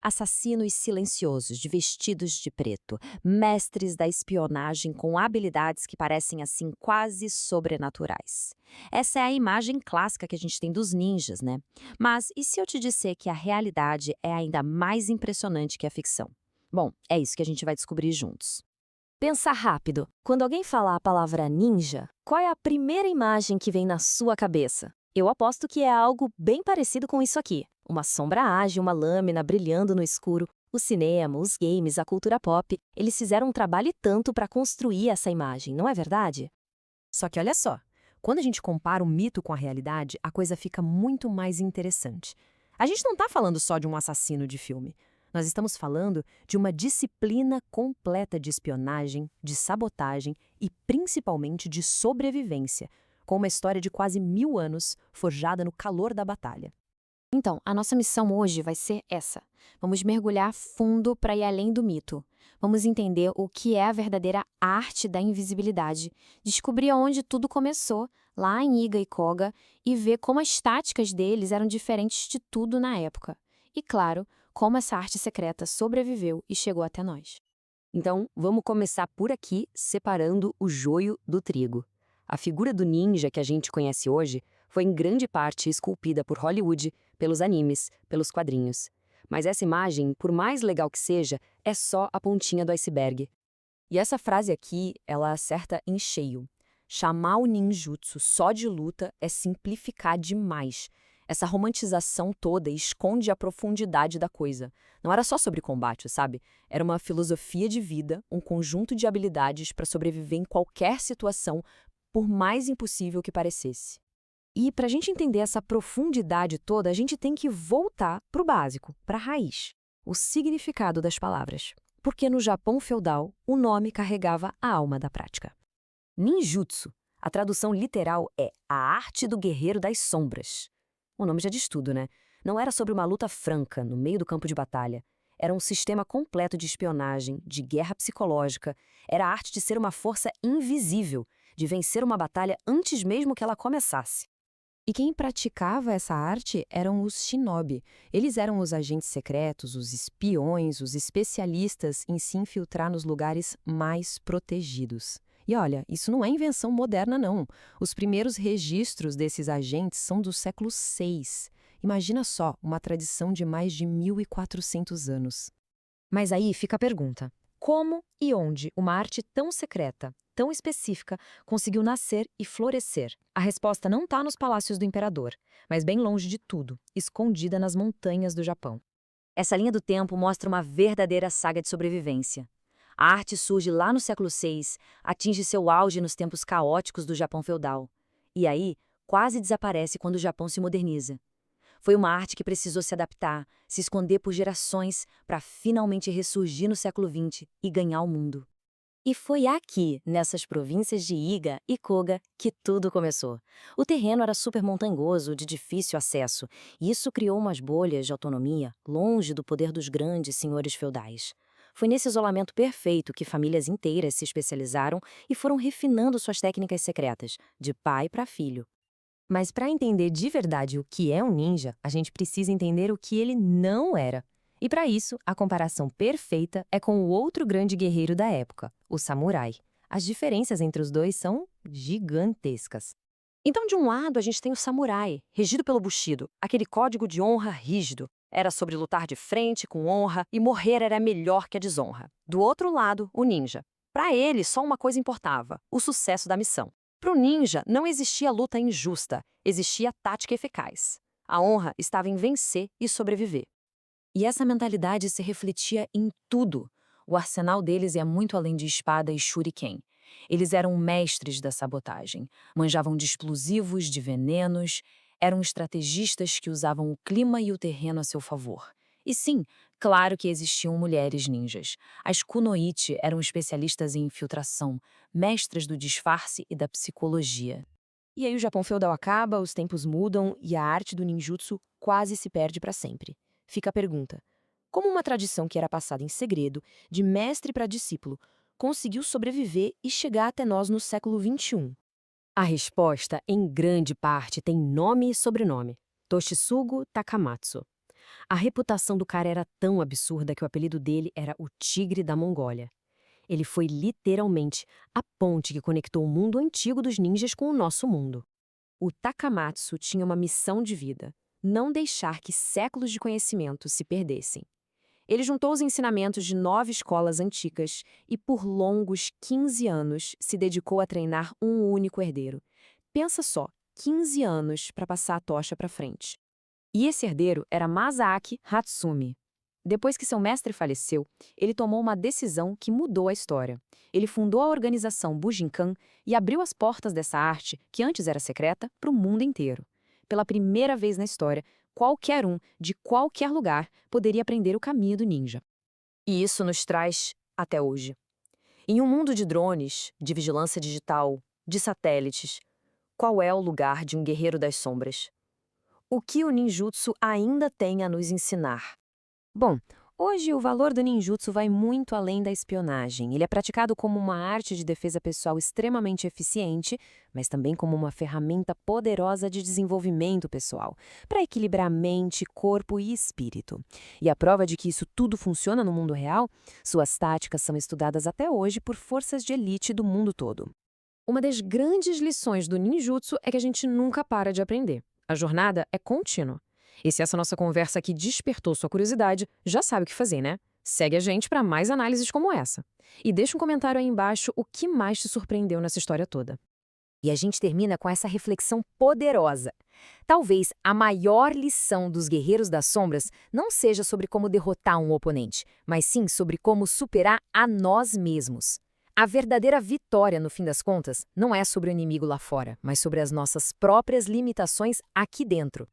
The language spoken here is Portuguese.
Assassinos silenciosos, de vestidos de preto, mestres da espionagem com habilidades que parecem assim quase sobrenaturais. Essa é a imagem clássica que a gente tem dos ninjas, né? Mas e se eu te disser que a realidade é ainda mais impressionante que a ficção? Bom, é isso que a gente vai descobrir juntos. Pensa rápido. Quando alguém fala a palavra ninja, qual é a primeira imagem que vem na sua cabeça? Eu aposto que é algo bem parecido com isso aqui. Uma sombra ágil, uma lâmina brilhando no escuro. O cinema, os games, a cultura pop, eles fizeram um trabalho e tanto para construir essa imagem, não é verdade? Só que olha só, quando a gente compara o mito com a realidade, a coisa fica muito mais interessante. A gente não está falando só de um assassino de filme. Nós estamos falando de uma disciplina completa de espionagem, de sabotagem e principalmente de sobrevivência, com uma história de quase 1000 anos forjada no calor da batalha. Então, a nossa missão hoje vai ser essa. Vamos mergulhar fundo para ir além do mito. Vamos entender o que é a verdadeira arte da invisibilidade, descobrir onde tudo começou, lá em Iga e Koga, e ver como as táticas deles eram diferentes de tudo na época. E, claro, como essa arte secreta sobreviveu e chegou até nós. Então, vamos começar por aqui, separando o joio do trigo. A figura do ninja que a gente conhece hoje foi em grande parte esculpida por Hollywood, pelos animes, pelos quadrinhos. Mas essa imagem, por mais legal que seja, é só a pontinha do iceberg. E essa frase aqui, ela acerta em cheio. Chamar o ninjutsu só de luta é simplificar demais. Essa romantização toda esconde a profundidade da coisa. Não era só sobre combate, sabe? Era uma filosofia de vida, um conjunto de habilidades para sobreviver em qualquer situação, por mais impossível que parecesse. E para a gente entender essa profundidade toda, a gente tem que voltar para o básico, para a raiz, o significado das palavras. Porque no Japão feudal, o nome carregava a alma da prática. Ninjutsu, a tradução literal é a arte do guerreiro das sombras. O nome já diz tudo, né? Não era sobre uma luta franca no meio do campo de batalha. Era um sistema completo de espionagem, de guerra psicológica. Era a arte de ser uma força invisível, de vencer uma batalha antes mesmo que ela começasse. E quem praticava essa arte eram os shinobi. Eles eram os agentes secretos, os espiões, os especialistas em se infiltrar nos lugares mais protegidos. E olha, isso não é invenção moderna, não. Os primeiros registros desses agentes são do século VI. Imagina só, uma tradição de mais de 1400 anos. Mas aí fica a pergunta: como e onde uma arte tão secreta, tão específica, conseguiu nascer e florescer? A resposta não está nos palácios do imperador, mas bem longe de tudo, escondida nas montanhas do Japão. Essa linha do tempo mostra uma verdadeira saga de sobrevivência. A arte surge lá no século VI, atinge seu auge nos tempos caóticos do Japão feudal. E aí, quase desaparece quando o Japão se moderniza. Foi uma arte que precisou se adaptar, se esconder por gerações, para finalmente ressurgir no século XX e ganhar o mundo. E foi aqui, nessas províncias de Iga e Koga, que tudo começou. O terreno era super montanhoso, de difícil acesso, e isso criou umas bolhas de autonomia, longe do poder dos grandes senhores feudais. Foi nesse isolamento perfeito que famílias inteiras se especializaram e foram refinando suas técnicas secretas, de pai para filho. Mas para entender de verdade o que é um ninja, a gente precisa entender o que ele não era. E para isso, a comparação perfeita é com o outro grande guerreiro da época, o samurai. As diferenças entre os dois são gigantescas. Então, de um lado, a gente tem o samurai, regido pelo Bushido, aquele código de honra rígido. Era sobre lutar de frente, com honra, e morrer era melhor que a desonra. Do outro lado, o ninja. Para ele, só uma coisa importava: o sucesso da missão. Para o ninja, não existia luta injusta, existia tática eficaz. A honra estava em vencer e sobreviver. E essa mentalidade se refletia em tudo. O arsenal deles ia muito além de espada e shuriken. Eles eram mestres da sabotagem, manjavam de explosivos, de venenos, eram estrategistas que usavam o clima e o terreno a seu favor. E sim, claro que existiam mulheres ninjas. As kunoichi eram especialistas em infiltração, mestras do disfarce e da psicologia. E aí o Japão feudal acaba, os tempos mudam e a arte do ninjutsu quase se perde para sempre. Fica a pergunta: como uma tradição que era passada em segredo, de mestre para discípulo, conseguiu sobreviver e chegar até nós no século XXI? A resposta, em grande parte, tem nome e sobrenome: Toshitsugu Takamatsu. A reputação do cara era tão absurda que o apelido dele era o Tigre da Mongólia. Ele foi literalmente a ponte que conectou o mundo antigo dos ninjas com o nosso mundo. O Takamatsu tinha uma missão de vida: não deixar que séculos de conhecimento se perdessem. Ele juntou os ensinamentos de 9 escolas antigas e, por longos 15 anos, se dedicou a treinar um único herdeiro. Pensa só, 15 anos para passar a tocha para frente. E esse herdeiro era Masaaki Hatsumi. Depois que seu mestre faleceu, ele tomou uma decisão que mudou a história. Ele fundou a organização Bujinkan e abriu as portas dessa arte, que antes era secreta, para o mundo inteiro. Pela primeira vez na história, qualquer um, de qualquer lugar, poderia aprender o caminho do ninja. E isso nos traz até hoje. Em um mundo de drones, de vigilância digital, de satélites, qual é o lugar de um guerreiro das sombras? O que o ninjutsu ainda tem a nos ensinar? Bom, hoje o valor do ninjutsu vai muito além da espionagem. Ele é praticado como uma arte de defesa pessoal extremamente eficiente, mas também como uma ferramenta poderosa de desenvolvimento pessoal, para equilibrar mente, corpo e espírito. E a prova de que isso tudo funciona no mundo real, suas táticas são estudadas até hoje por forças de elite do mundo todo. Uma das grandes lições do ninjutsu é que a gente nunca para de aprender. A jornada é contínua. E se essa nossa conversa aqui despertou sua curiosidade, já sabe o que fazer, né? Segue a gente para mais análises como essa. E deixa um comentário aí embaixo o que mais te surpreendeu nessa história toda. E a gente termina com essa reflexão poderosa. Talvez a maior lição dos Guerreiros das Sombras não seja sobre como derrotar um oponente, mas sim sobre como superar a nós mesmos. A verdadeira vitória, no fim das contas, não é sobre o inimigo lá fora, mas sobre as nossas próprias limitações aqui dentro.